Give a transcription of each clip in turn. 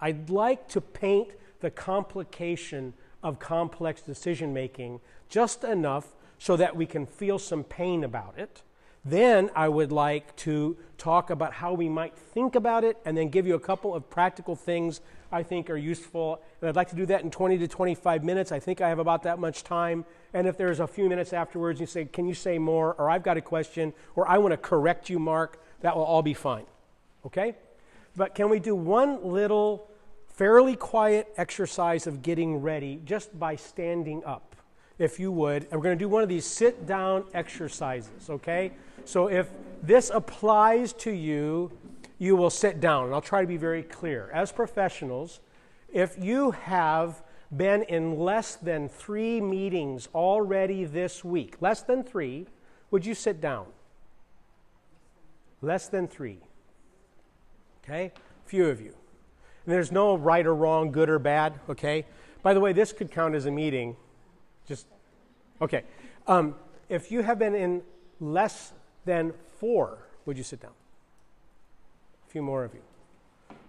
I'd like to paint the complication of complex decision-making just enough so that we can feel some pain about it. Then I would like to talk about how we might think about it and then give you a couple of practical things I think are useful. And I'd like to do that in 20 to 25 minutes. I think I have about that much time. And if there's a few minutes afterwards, you say, can you say more? Or I've got a question, or I want to correct you, Mark, that will all be fine. Okay? But can we do one little fairly quiet exercise of getting ready just by standing up, if you would? And we're going to do one of these sit-down exercises, okay? So if this applies to you, you will sit down. And I'll try to be very clear. As professionals, if you have been in less than 3 meetings already this week, less than 3, would you sit down? Less than 3. Okay? Few of you. And there's no right or wrong, good or bad, okay? By the way, this could count as a meeting. Just, okay. If you have been in less than 4, would you sit down? A few more of you.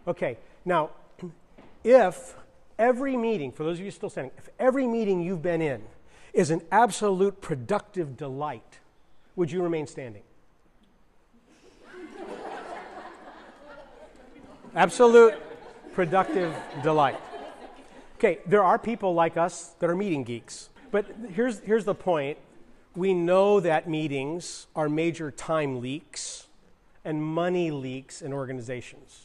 Okay, now, if every meeting, for those of you still standing, if every meeting you've been in is an absolute productive delight, would you remain standing? Absolute productive delight. Okay, there are people like us that are meeting geeks. But here's the point. We know that meetings are major time leaks and money leaks in organizations.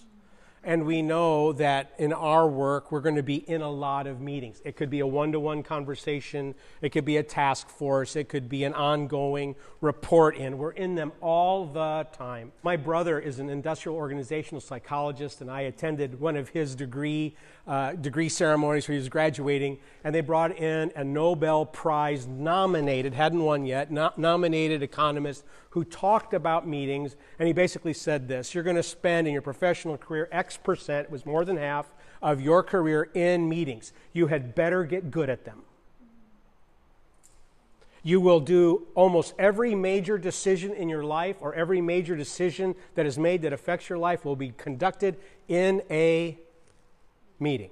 And we know that in our work, we're going to be in a lot of meetings. It could be a one-to-one conversation. It could be a task force. It could be an ongoing report in. We're in them all the time. My brother is an industrial organizational psychologist, and I attended one of his degree ceremonies where he was graduating, and they brought in a Nobel Prize nominated, hadn't won yet, nominated economist who talked about meetings, and he basically said this: you're going to spend in your professional career X%, it was more than half, of your career in meetings. You had better get good at them. You will do almost every major decision in your life, or every major decision that is made that affects your life will be conducted in a meeting.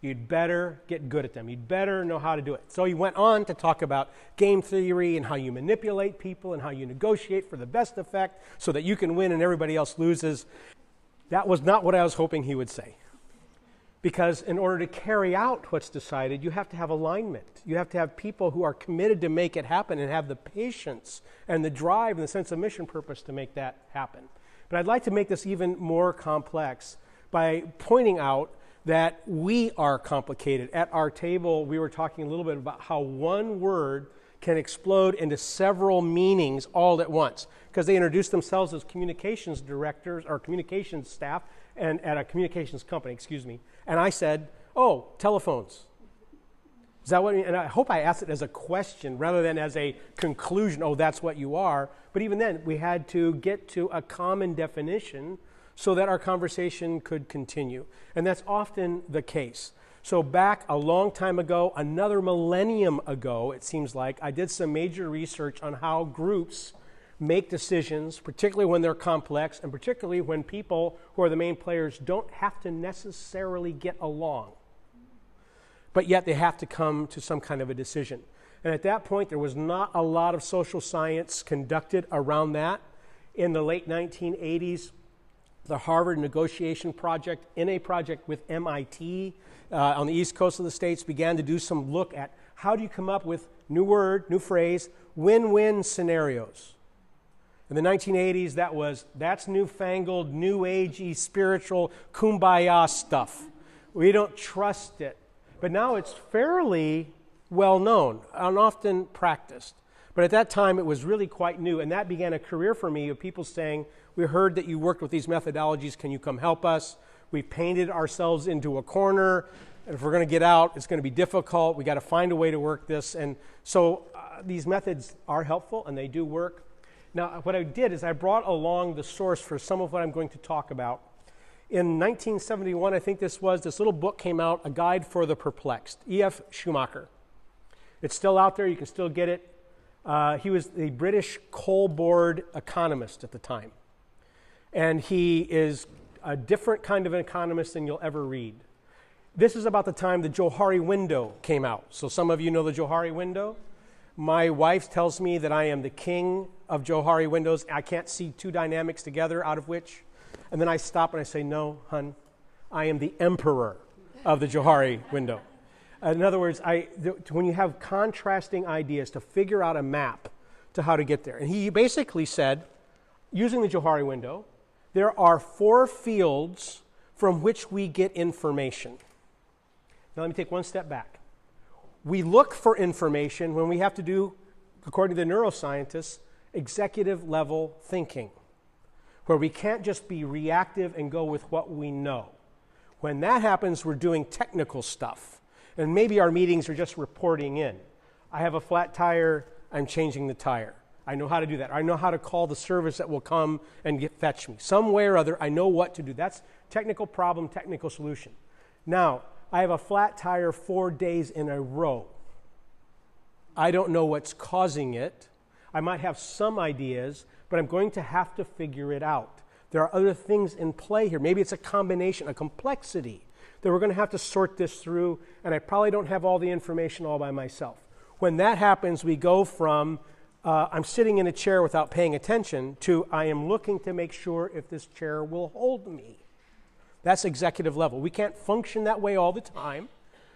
You'd better get good at them. You'd better know how to do it. So he went on to talk about game theory and how you manipulate people and how you negotiate for the best effect so that you can win and everybody else loses. That was not what I was hoping he would say. Because in order to carry out what's decided, you have to have alignment. You have to have people who are committed to make it happen and have the patience and the drive and the sense of mission purpose to make that happen. But I'd like to make this even more complex by pointing out that we are complicated. At our table, we were talking a little bit about how one word can explode into several meanings all at once, because they introduced themselves as communications directors or communications staff and at a communications company, and I said, oh, telephones. Is that what? And I hope I asked it as a question rather than as a conclusion, oh, that's what you are. But even then, we had to get to a common definition so that our conversation could continue. And that's often the case. So back a long time ago, another millennium ago, it seems like, I did some major research on how groups make decisions, particularly when they're complex, and particularly when people who are the main players don't have to necessarily get along. But yet they have to come to some kind of a decision. And at that point, there was not a lot of social science conducted around that. In the late 1980s, the Harvard Negotiation Project, in a project with MIT on the East Coast of the States, began to do some look at how do you come up with new word, new phrase, win-win scenarios. In the 1980s, that's newfangled, new agey, spiritual, kumbaya stuff. We don't trust it. But now it's fairly well known and often practiced. But at that time, it was really quite new, and that began a career for me of people saying, we heard that you worked with these methodologies, can you come help us? We painted ourselves into a corner, and if we're going to get out, it's going to be difficult. We got to find a way to work this. And so these methods are helpful, and they do work. Now, what I did is I brought along the source for some of what I'm going to talk about. In 1971, I think this little book came out, A Guide for the Perplexed, E.F. Schumacher. It's still out there. You can still get it. He was the British coal board economist at the time. And he is a different kind of an economist than you'll ever read. This is about the time the Johari window came out. So some of you know the Johari window. My wife tells me that I am the king of Johari windows. I can't see two dynamics together out of which. And then I stop and I say, no, hun, I am the emperor of the Johari window. In other words, when you have contrasting ideas, to figure out a map to how to get there. And he basically said, using the Johari window, there are 4 fields from which we get information. Now let me take one step back. We look for information when we have to do, according to the neuroscientists, executive level thinking, where we can't just be reactive and go with what we know. When that happens, we're doing technical stuff. And maybe our meetings are just reporting in. I have a flat tire, I'm changing the tire. I know how to do that. I know how to call the service that will come and fetch me. Some way or other, I know what to do. That's technical problem, technical solution. Now, I have a flat tire 4 days in a row. I don't know what's causing it. I might have some ideas, but I'm going to have to figure it out. There are other things in play here. Maybe it's a combination, a complexity, that we're going to have to sort this through, and I probably don't have all the information all by myself. When that happens, we go from I'm sitting in a chair without paying attention to I am looking to make sure if this chair will hold me. That's executive level. We can't function that way all the time,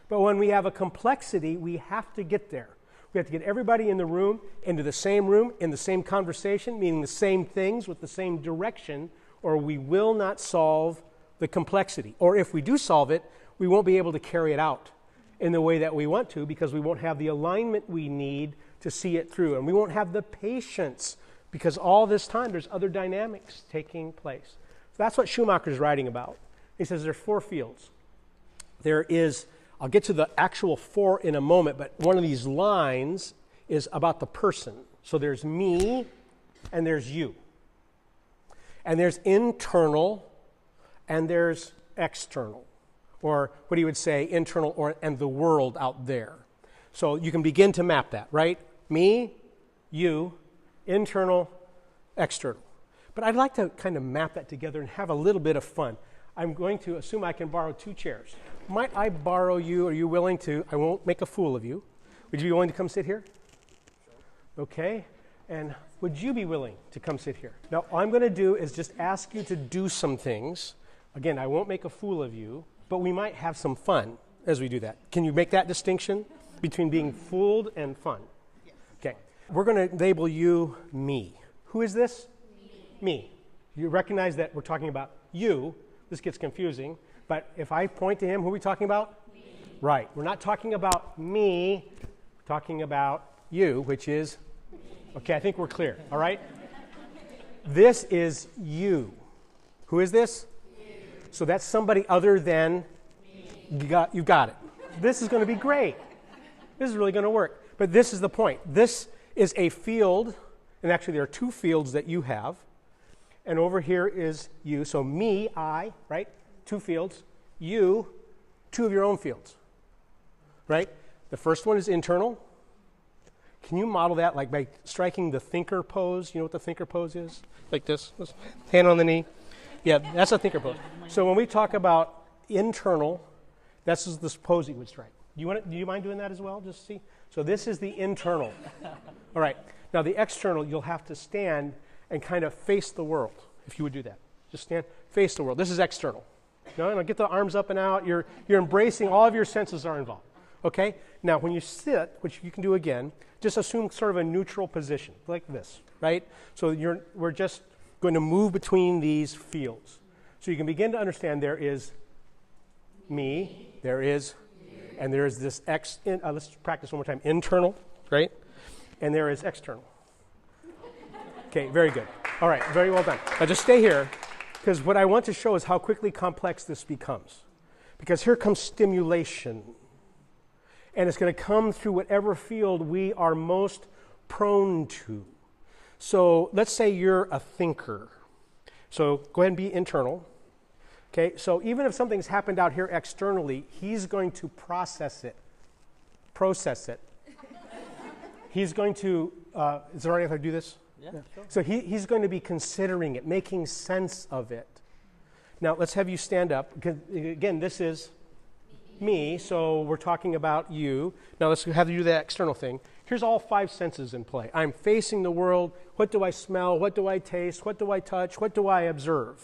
but when we have a complexity, we have to get there. We have to get everybody in the room, into the same room, in the same conversation, meaning the same things with the same direction, or we will not solve the complexity. Or if we do solve it, we won't be able to carry it out in the way that we want to because we won't have the alignment we need to see it through. And we won't have the patience because all this time there's other dynamics taking place. So that's what Schumacher's writing about. He says there are 4 fields. There is, I'll get to the actual 4 in a moment, but one of these lines is about the person. So there's me and there's you. And there's internal and there's external. Or what he would say, internal and the world out there. So you can begin to map that, right? Me, you, internal, external. But I'd like to kind of map that together and have a little bit of fun. I'm going to assume I can borrow 2 chairs. Might I borrow you? Are you willing to? I won't make a fool of you. Would you be willing to come sit here? Okay. And would you be willing to come sit here? Now, all I'm going to do is just ask you to do some things. Again, I won't make a fool of you, but we might have some fun as we do that. Can you make that distinction between being fooled and fun? Yes. Okay. We're going to label you me. Who is this? Me. You recognize that we're talking about you. This gets confusing, but if I point to him, who are we talking about? Me. Right. We're not talking about me. We're talking about you, which is, okay, I think we're clear, all right? This is you. Who is this? You. So that's somebody other than me. You got it. This is going to be great. This is really going to work. But this is the point. This is a field, and actually there are 2 fields that you have. And over here is you. So me, I, right? 2 fields. You, 2 of your own fields, right? The first one is internal. Can you model that like by striking the thinker pose? You know what the thinker pose is? Like this. Hand on the knee. Yeah, that's a thinker pose. So when we talk about internal, that's the pose you would strike. Do you mind doing that as well? Just see. So this is the internal. All right. Now the external, you'll have to stand and kind of face the world, if you would do that. Just stand, face the world. This is external. No, get the arms up and out. You're embracing, all of your senses are involved. Okay? Now, when you sit, which you can do again, just assume sort of a neutral position, like this, right? So we're just going to move between these fields. So you can begin to understand there is me, there is, and there is this let's practice one more time, internal, right? And there is external. Okay, very good. All right, very well done. Now just stay here, because what I want to show is how quickly complex this becomes. Because here comes stimulation. And it's going to come through whatever field we are most prone to. So let's say you're a thinker. So go ahead and be internal. Okay, so even if something's happened out here externally, he's going to process it. He's going to, is it all right if I do this? Yeah, sure. So he's going to be considering it, making sense of it. Now, let's have you stand up. Because, again, this is me, so we're talking about you. Now, let's have you do that external thing. Here's all 5 senses in play. I'm facing the world. What do I smell? What do I taste? What do I touch? What do I observe?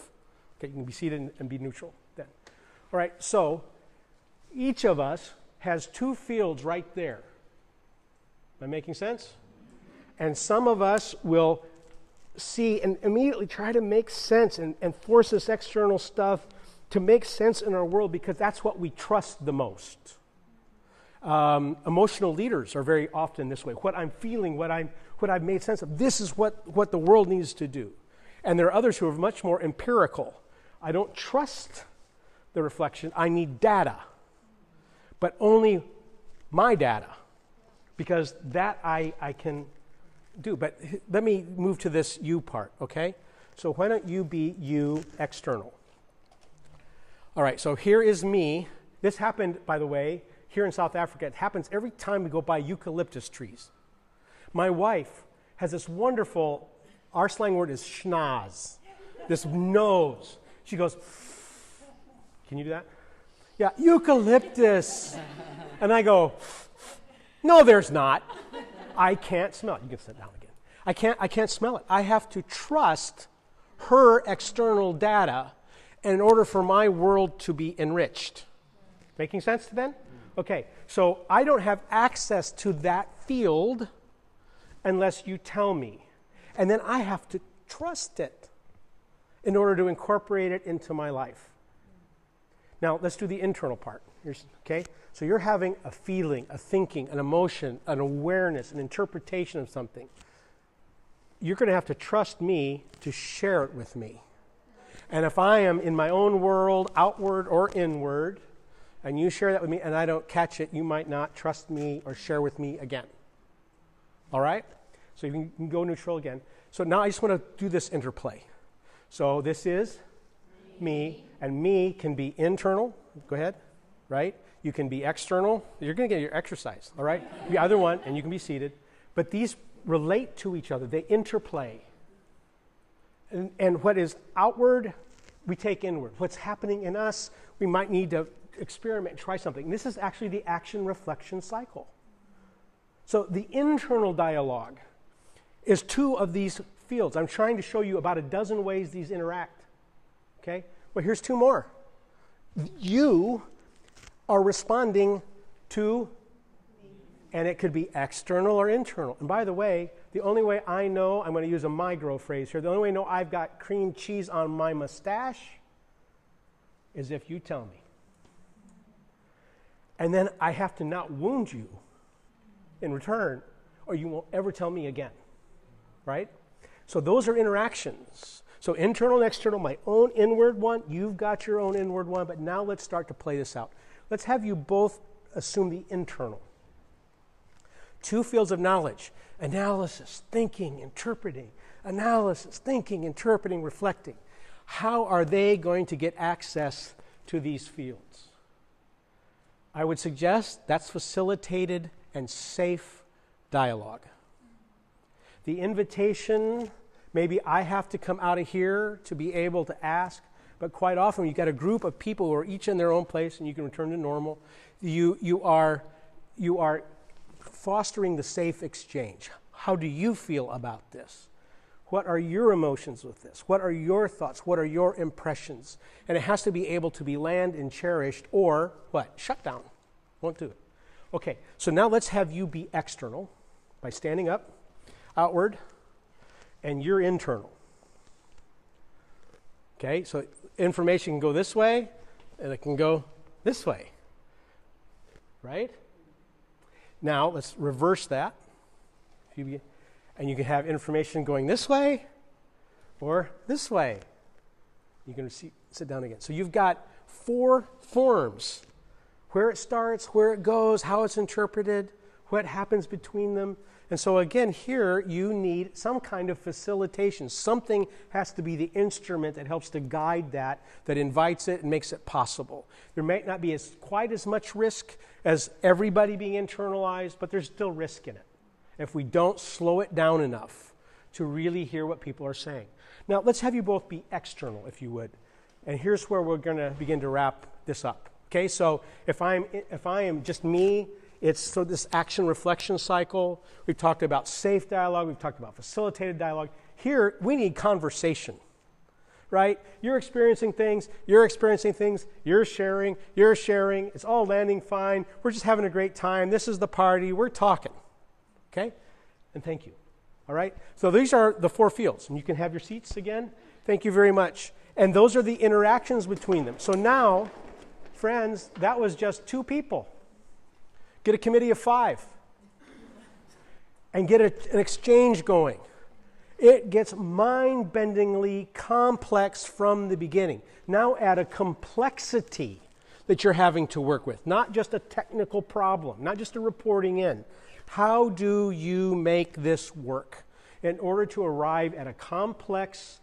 Okay, you can be seated and be neutral then. All right, so each of us has 2 fields right there. Am I making sense? And some of us will see and immediately try to make sense and force this external stuff to make sense in our world because that's what we trust the most. Emotional leaders are very often this way. What I'm feeling, what I've made sense of, this is what the world needs to do. And there are others who are much more empirical. I don't trust the reflection. I need data, but only my data, because that I can do. But let me move to this you part, okay? So why don't you be you external? All right, so here is me. This happened, by the way, here in South Africa. It happens every time we go by eucalyptus trees. My wife has this wonderful, our slang word is schnoz, this nose. She goes, can you do that? Yeah, eucalyptus. And I go, no, there's not. I can't smell it. You can sit down again. I can't smell it. I have to trust her external data in order for my world to be enriched. Making sense to then? Okay, so I don't have access to that field unless you tell me. And then I have to trust it in order to incorporate it into my life. Now, let's do the internal part. Okay? So you're having a feeling, a thinking, an emotion, an awareness, an interpretation of something. You're going to have to trust me to share it with me. And if I am in my own world, outward or inward, and you share that with me and I don't catch it, you might not trust me or share with me again. All right? So you can go neutral again. So now I just want to do this interplay. So this is me, and me can be internal. Go ahead, right? You can be external. You're going to get your exercise, all right? Be either one, and you can be seated. But these relate to each other. They interplay. And what is outward, we take inward. What's happening in us, we might need to experiment and try something. And this is actually the action-reflection cycle. So the internal dialogue is 2 of these fields. I'm trying to show you about a dozen ways these interact. Okay? Well, here's 2 more. You are responding to, and it could be external or internal. And by the way, the only way I know, I'm going to use a micro phrase here, the only way I know I've got cream cheese on my mustache is if you tell me. And then I have to not wound you in return, or you won't ever tell me again. Right? So those are interactions. So internal and external, my own inward one, you've got your own inward one, but now let's start to play this out. Let's have you both assume the internal. 2 fields of knowledge: analysis, thinking, interpreting. Analysis, thinking, interpreting, reflecting. How are they going to get access to these fields? I would suggest that's facilitated and safe dialogue. The invitation, maybe I have to come out of here to be able to ask, but quite often you've got a group of people who are each in their own place and you can return to normal. You are fostering the safe exchange. How do you feel about this? What are your emotions with this? What are your thoughts? What are your impressions? And it has to be able to be landed and cherished, or what? Shut down. Won't do it. Okay, so now let's have you be external by standing up, outward, and you're internal. Okay, so information can go this way, and it can go this way. Right? Now, let's reverse that. And you can have information going this way or this way. You can sit down again. So you've got 4 forms: where it starts, where it goes, how it's interpreted, what happens between them. And so again, here you need some kind of facilitation. Something has to be the instrument that helps to guide that invites it and makes it possible. There may not be quite as much risk as everybody being internalized, but there's still risk in it if we don't slow it down enough to really hear what people are saying. Now, let's have you both be external, if you would. And here's where we're going to begin to wrap this up. Okay, so if I am just me, it's so this action reflection cycle. We've talked about safe dialogue. We've talked about facilitated dialogue. Here, we need conversation, right? You're experiencing things. You're sharing. It's all landing fine. We're just having a great time. This is the party. We're talking, okay? And thank you, all right? So these are the 4 fields. And you can have your seats again. Thank you very much. And those are the interactions between them. So now, friends, that was just 2 people. Get a committee of 5 and get an exchange going. It gets mind-bendingly complex from the beginning. Now add a complexity that you're having to work with, not just a technical problem, not just a reporting in. How do you make this work in order to arrive at a complex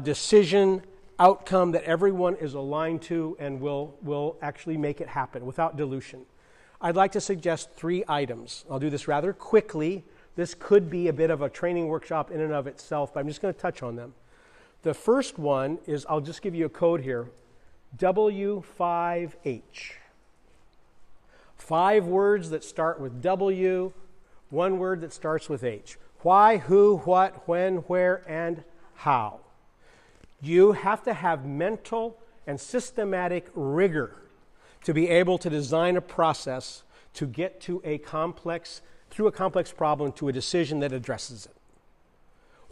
decision outcome that everyone is aligned to and will actually make it happen without dilution? I'd like to suggest 3 items. I'll do this rather quickly. This could be a bit of a training workshop in and of itself, but I'm just going to touch on them. The first one is, I'll just give you a code here, W5H. 5 words that start with W, 1 word that starts with H. Why, who, what, when, where, and how. You have to have mental and systematic rigor to be able to design a process to get to through a complex problem to a decision that addresses it.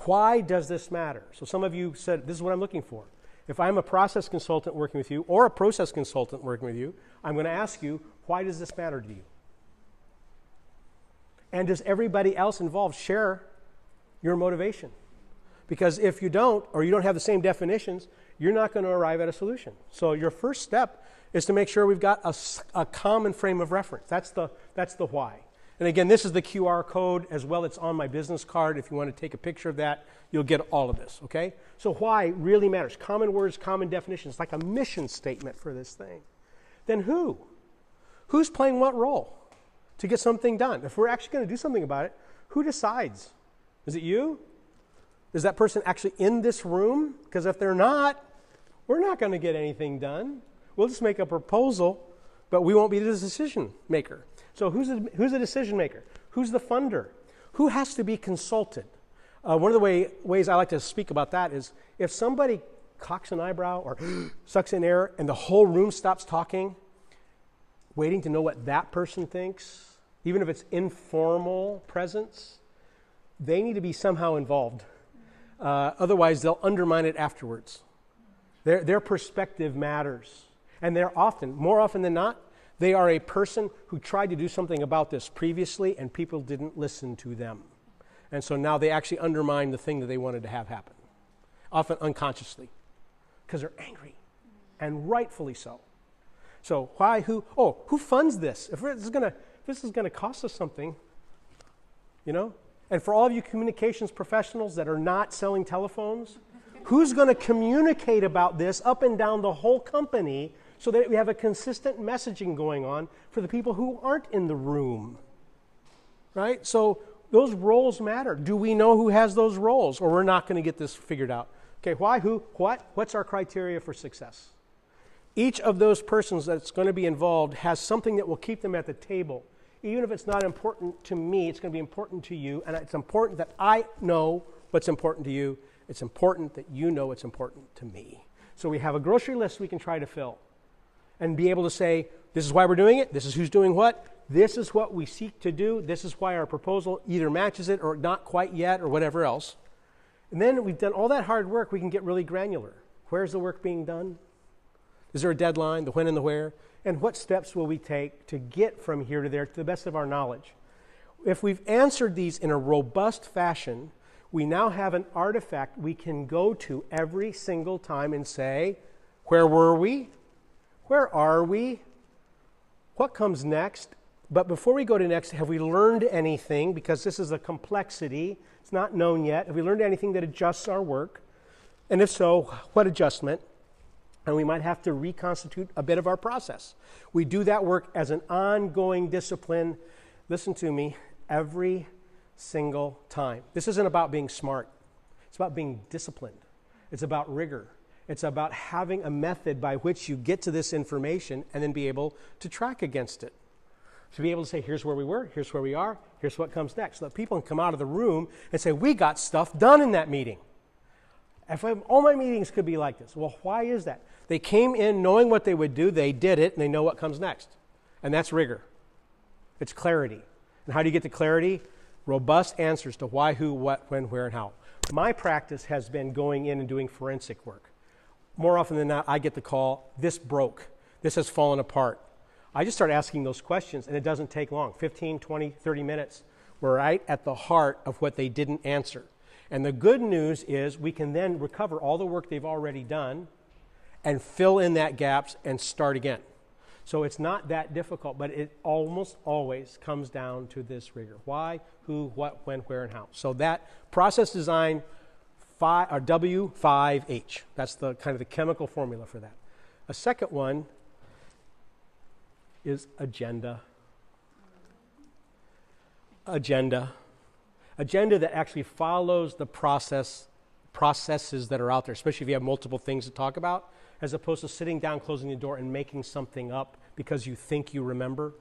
Why does this matter? So some of you said, this is what I'm looking for. If I'm a process consultant working with you or a process consultant working with you, I'm going to ask you, why does this matter to you? And does everybody else involved share your motivation? Because if you don't, or you don't have the same definitions, you're not going to arrive at a solution. So your first step is to make sure we've got a common frame of reference. That's the why. And again, this is the QR code as well. It's on my business card. If you want to take a picture of that, you'll get all of this, okay? So why really matters. Common words, common definitions, like a mission statement for this thing. Then who? Who's playing what role to get something done? If we're actually going to do something about it, who decides? Is it you? Is that person actually in this room? Because if they're not, we're not going to get anything done. We'll just make a proposal, but we won't be the decision maker. So who's the decision maker? Who's the funder? Who has to be consulted? One of the ways I like to speak about that is if somebody cocks an eyebrow or sucks in air and the whole room stops talking, waiting to know what that person thinks, even if it's informal presence, they need to be somehow involved. Otherwise, they'll undermine it afterwards. Their perspective matters. And more often than not, they are a person who tried to do something about this previously and people didn't listen to them. And so now they actually undermine the thing that they wanted to have happen, often unconsciously, because they're angry, and rightfully so. So why, who? Oh, who funds this? If this is going to cost us something, you know? And for all of you communications professionals that are not selling telephones, who's going to communicate about this up and down the whole company so that we have a consistent messaging going on for the people who aren't in the room, right? So those roles matter. Do we know who has those roles, or we're not going to get this figured out? Okay, why, who, what? What's our criteria for success? Each of those persons that's going to be involved has something that will keep them at the table. Even if it's not important to me, it's going to be important to you, and it's important that I know what's important to you. It's important that you know what's important to me. So we have a grocery list we can try to fill and be able to say, this is why we're doing it, this is who's doing what, this is what we seek to do, this is why our proposal either matches it or not quite yet or whatever else. And then we've done all that hard work, we can get really granular. Where's the work being done? Is there a deadline, the when and the where? And what steps will we take to get from here to there to the best of our knowledge? If we've answered these in a robust fashion, we now have an artifact we can go to every single time and say, where were we? Where are we? What comes next? But before we go to next, have we learned anything? Because this is a complexity. It's not known yet. Have we learned anything that adjusts our work? And if so, what adjustment? And we might have to reconstitute a bit of our process. We do that work as an ongoing discipline. Listen to me, every single time. This isn't about being smart. It's about being disciplined. It's about rigor. It's about having a method by which you get to this information and then be able to track against it. To be able to say, here's where we were, here's where we are, here's what comes next. So that people can come out of the room and say, we got stuff done in that meeting. All my meetings could be like this. Well, why is that? They came in knowing what they would do, they did it, and they know what comes next. And that's rigor. It's clarity. And how do you get to clarity? Robust answers to why, who, what, when, where, and how. My practice has been going in and doing forensic work. More often than not, I get the call, this broke, this has fallen apart. I just start asking those questions, and it doesn't take long. 15, 20, 30 minutes. We're right at the heart of what they didn't answer. And the good news is we can then recover all the work they've already done and fill in that gaps and start again. So it's not that difficult, but it almost always comes down to this rigor. Why, who, what, when, where, and how. So that process design W5H. That's the kind of the chemical formula for that. A second one is agenda. Agenda that actually follows the processes that are out there, especially if you have multiple things to talk about, as opposed to sitting down, closing the door, and making something up because you think you remember.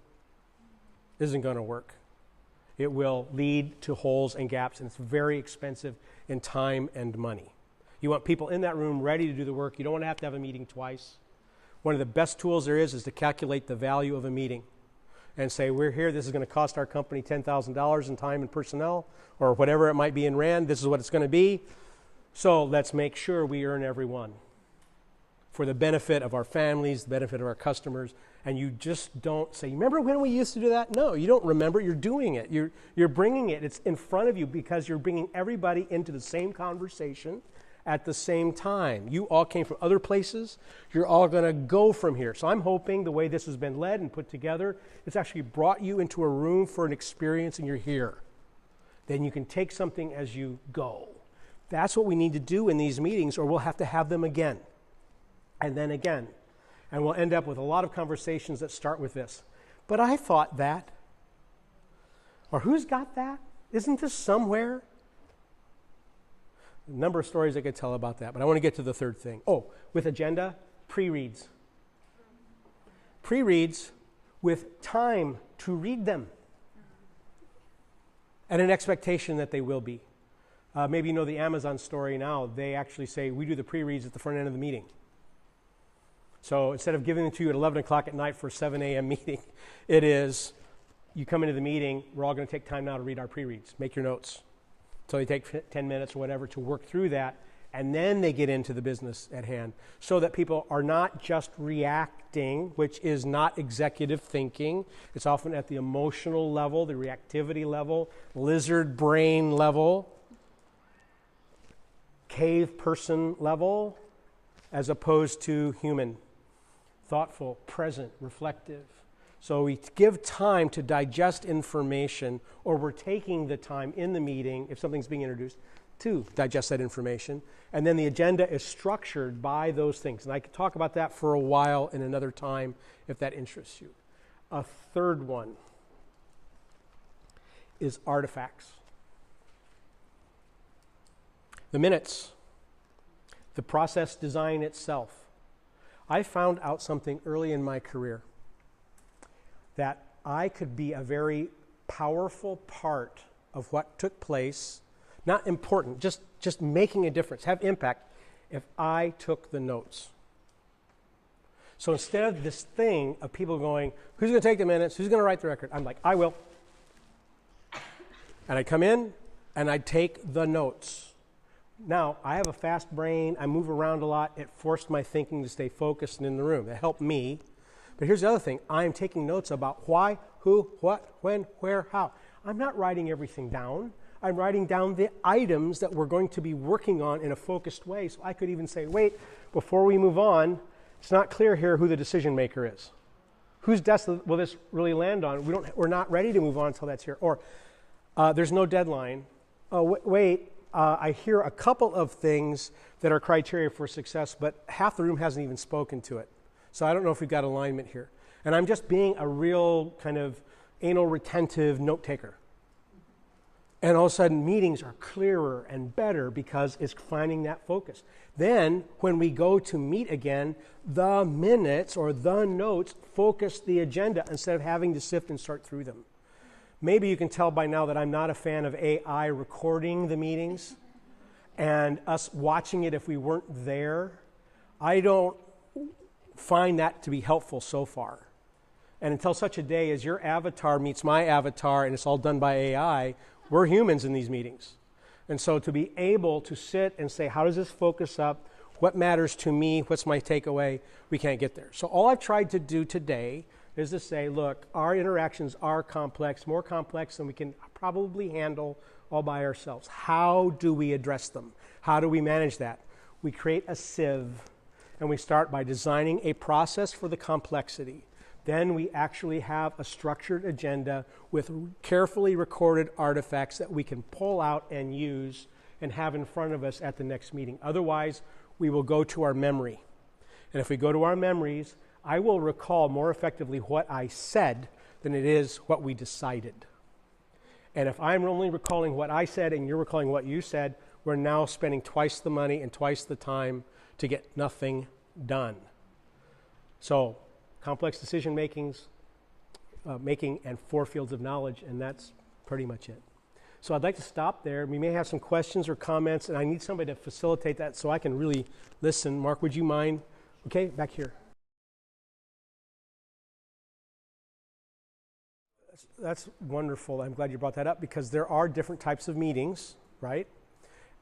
Isn't going to work. It will lead to holes and gaps, and it's very expensive in time and money. You want people in that room ready to do the work. You don't want to have a meeting twice. One of the best tools there is to calculate the value of a meeting and say, we're here, this is going to cost our company $10,000 in time and personnel, or whatever it might be in Rand, this is what it's going to be. So let's make sure we earn every one for the benefit of our families, the benefit of our customers, and you just don't say, remember when we used to do that? No, you don't remember, you're doing it. You're bringing it, it's in front of you because you're bringing everybody into the same conversation at the same time. You all came from other places. You're all going to go from here. So I'm hoping the way this has been led and put together, it's actually brought you into a room for an experience and you're here. Then you can take something as you go. That's what we need to do in these meetings, or we'll have to have them again. And then again. And we'll end up with a lot of conversations that start with this. But I thought that. Or who's got that? Isn't this somewhere? A number of stories I could tell about that, but I want to get to the third thing. Oh, with agenda, pre-reads. Pre-reads with time to read them. And an expectation that they will be. Maybe you know the Amazon story now. They actually say, we do the pre-reads at the front end of the meeting. So instead of giving them to you at 11 o'clock at night for a 7 a.m. meeting, it is, you come into the meeting, we're all going to take time now to read our pre-reads. Make your notes. So they take 10 minutes or whatever to work through that, and then they get into the business at hand so that people are not just reacting, which is not executive thinking. It's often at the emotional level, the reactivity level, lizard brain level, cave person level, as opposed to human. Thoughtful, present, reflective. So we give time to digest information, or we're taking the time in the meeting, if something's being introduced, to digest that information. And then the agenda is structured by those things. And I could talk about that for a while in another time if that interests you. A third one is artifacts. The minutes, the process design itself. I found out something early in my career, that I could be a very powerful part of what took place, not important, just making a difference, have impact, if I took the notes. So instead of this thing of people going, who's going to take the minutes, who's going to write the record, I'm like, I will. And I'd come in and I'd take the notes. Now, I have a fast brain, I move around a lot, it forced my thinking to stay focused and in the room. It helped me. But here's the other thing, I'm taking notes about why, who, what, when, where, how. I'm not writing everything down. I'm writing down the items that we're going to be working on in a focused way. So I could even say, wait, before we move on, it's not clear here who the decision maker is. Whose desk will this really land on? We're not ready to move on until that's here. Or there's no deadline. Wait, I hear a couple of things that are criteria for success, but half the room hasn't even spoken to it. So I don't know if we've got alignment here. And I'm just being a real kind of anal retentive note taker. And all of a sudden, meetings are clearer and better because it's finding that focus. Then, when we go to meet again, the minutes or the notes focus the agenda instead of having to sift and sort through them. Maybe you can tell by now that I'm not a fan of AI recording the meetings and us watching it if we weren't there. I don't find that to be helpful so far. And until such a day as your avatar meets my avatar and it's all done by AI, we're humans in these meetings. And so to be able to sit and say, how does this focus up? What matters to me? What's my takeaway? We can't get there. So all I've tried to do today is to say, look, our interactions are complex, more complex than we can probably handle all by ourselves. How do we address them? How do we manage that? We create a sieve, and we start by designing a process for the complexity. Then we actually have a structured agenda with carefully recorded artifacts that we can pull out and use and have in front of us at the next meeting. Otherwise, we will go to our memory. And if we go to our memories, I will recall more effectively what I said than it is what we decided. And if I'm only recalling what I said and you're recalling what you said, we're now spending twice the money and twice the time to get nothing done. So, complex decision making and 4 fields of knowledge, and that's pretty much it. So I'd like to stop there. We may have some questions or comments, and I need somebody to facilitate that so I can really listen. Mark, would you mind? Okay, back here. That's wonderful. I'm glad you brought that up because there are different types of meetings, right?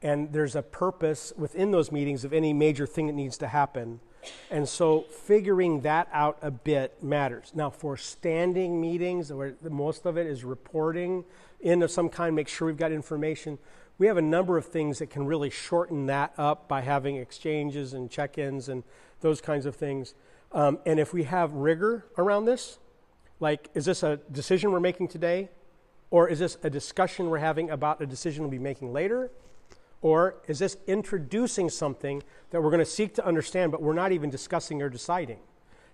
And there's a purpose within those meetings of any major thing that needs to happen. And so figuring that out a bit matters. Now, for standing meetings, where most of it is reporting in of some kind, make sure we've got information, we have a number of things that can really shorten that up by having exchanges and check-ins and those kinds of things. And if we have rigor around this, like, is this a decision we're making today? Or is this a discussion we're having about a decision we'll be making later? Or is this introducing something that we're going to seek to understand, but we're not even discussing or deciding?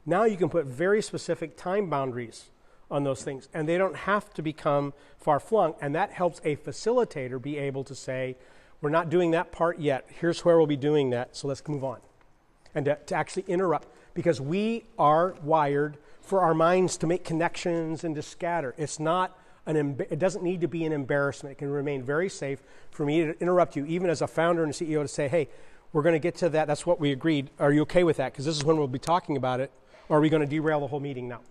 Now you can put very specific time boundaries on those things, and they don't have to become far-flung. And that helps a facilitator be able to say, we're not doing that part yet. Here's where we'll be doing that, so let's move on. And to actually interrupt, because we are wired for our minds to make connections and to scatter. It's not it doesn't need to be an embarrassment. It can remain very safe for me to interrupt you, even as a founder and CEO, to say, hey, we're going to get to that. That's what we agreed. Are you okay with that? Because this is when we'll be talking about it. Or are we going to derail the whole meeting now?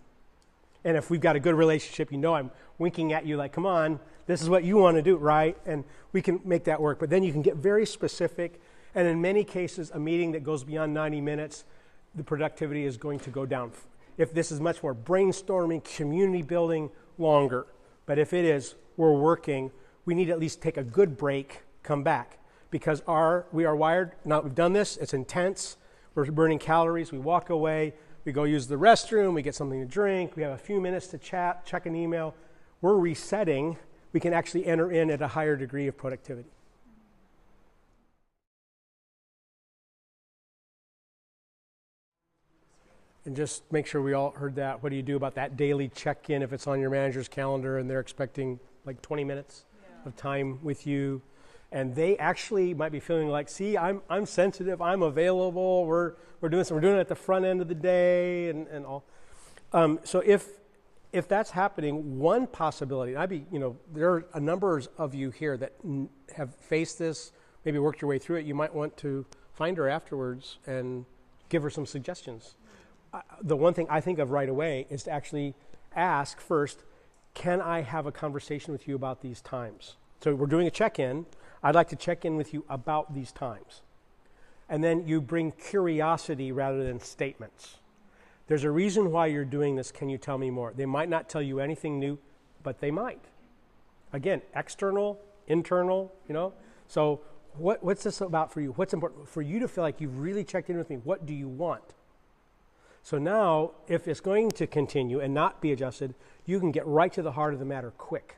And if we've got a good relationship, you know I'm winking at you like, come on, this is what you want to do, right? And we can make that work. But then you can get very specific. And in many cases, a meeting that goes beyond 90 minutes, the productivity is going to go down. If this is much more brainstorming, community building, longer. But if it is, we're working, we need to at least take a good break, come back. Because we are wired, now we've done this, it's intense, we're burning calories, we walk away, we go use the restroom, we get something to drink, we have a few minutes to chat, check an email. We're resetting, we can actually enter in at a higher degree of productivity. And just make sure we all heard that. What do you do about that daily check-in if it's on your manager's calendar and they're expecting like 20 minutes of time with you? And they actually might be feeling like, see, I'm sensitive, I'm available, we're doing this, we're doing it at the front end of the day and all. So if that's happening, one possibility, there are a number of you here that have faced this, maybe worked your way through it. You might want to find her afterwards and give her some suggestions. The one thing I think of right away is to actually ask first, can I have a conversation with you about these times? So we're doing a check-in. I'd like to check in with you about these times. And then you bring curiosity rather than statements. There's a reason why you're doing this. Can you tell me more? They might not tell you anything new, but they might. Again, external, internal, So what's this about for you? What's important? For you to feel like you've really checked in with me, what do you want? So now, if it's going to continue and not be adjusted, you can get right to the heart of the matter quick.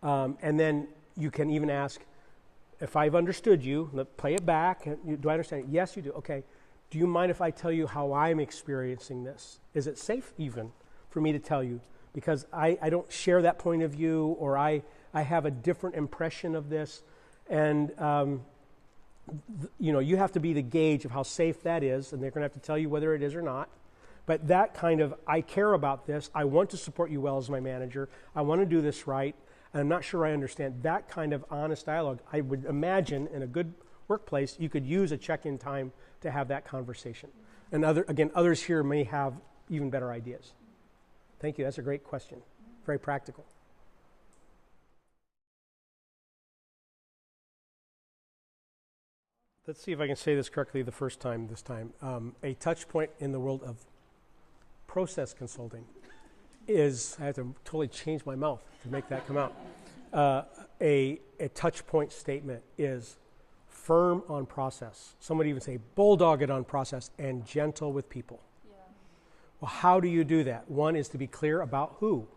And then you can even ask, if I've understood you, play it back. Do I understand it? Yes, you do. Okay. Do you mind if I tell you how I'm experiencing this? Is it safe even for me to tell you? Because I don't share that point of view, or I I have a different impression of this. And, you have to be the gauge of how safe that is, and they're going to have to tell you whether it is or not. But that kind of, I care about this, I want to support you well as my manager, I want to do this right, and I'm not sure I understand. That kind of honest dialogue, I would imagine in a good workplace, you could use a check-in time to have that conversation. And others here may have even better ideas. Thank you, that's a great question. Very practical. Let's see if I can say this correctly the first time this time. A touch point in the world of process consulting is, I have to totally change my mouth to make that come out. A touch point statement is firm on process. Some would even say bulldogged on process and gentle with people. Yeah. Well, how do you do that? One is to be clear about who.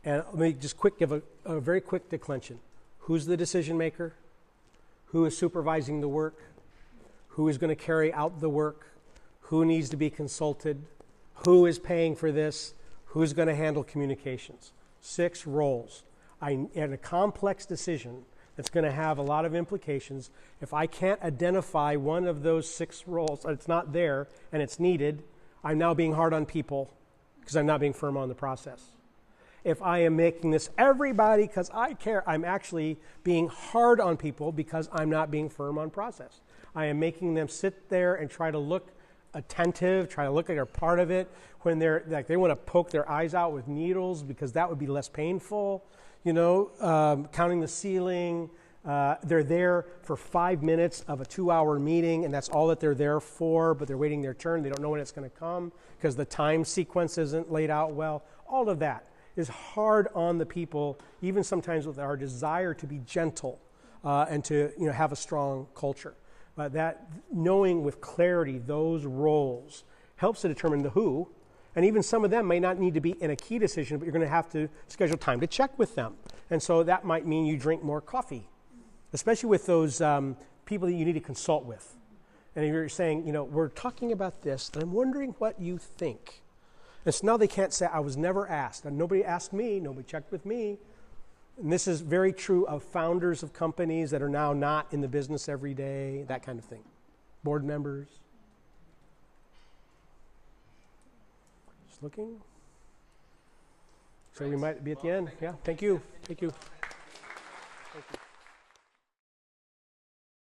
And let me just give a very quick declension. Who's the decision maker? Who is supervising the work? Who is going to carry out the work? Who needs to be consulted? Who is paying for this? Who's going to handle communications? 6 roles. And a complex decision that's going to have a lot of implications. If I can't identify one of those 6 roles, it's not there and it's needed, I'm now being hard on people because I'm not being firm on the process. If I am making this everybody because I care, I'm actually being hard on people because I'm not being firm on process. I am making them sit there and try to look attentive, try to look like they're part of it when they're like they want to poke their eyes out with needles because that would be less painful. Counting the ceiling. They're there for 5 minutes of a 2-hour meeting, and that's all that they're there for, but they're waiting their turn. They don't know when it's going to come because the time sequence isn't laid out well. All of that is hard on the people, even sometimes with our desire to be gentle and to have a strong culture. But that knowing with clarity those roles helps to determine the who, and even some of them may not need to be in a key decision, but you're going to have to schedule time to check with them. And so that might mean you drink more coffee, especially with those people that you need to consult with. And if you're saying, we're talking about this, and I'm wondering what you think. And so now they can't say, I was never asked. And nobody asked me. Nobody checked with me. And this is very true of founders of companies that are now not in the business every day, that kind of thing. Board members. Just looking. So we might be at the end. Yeah, thank you. Thank you.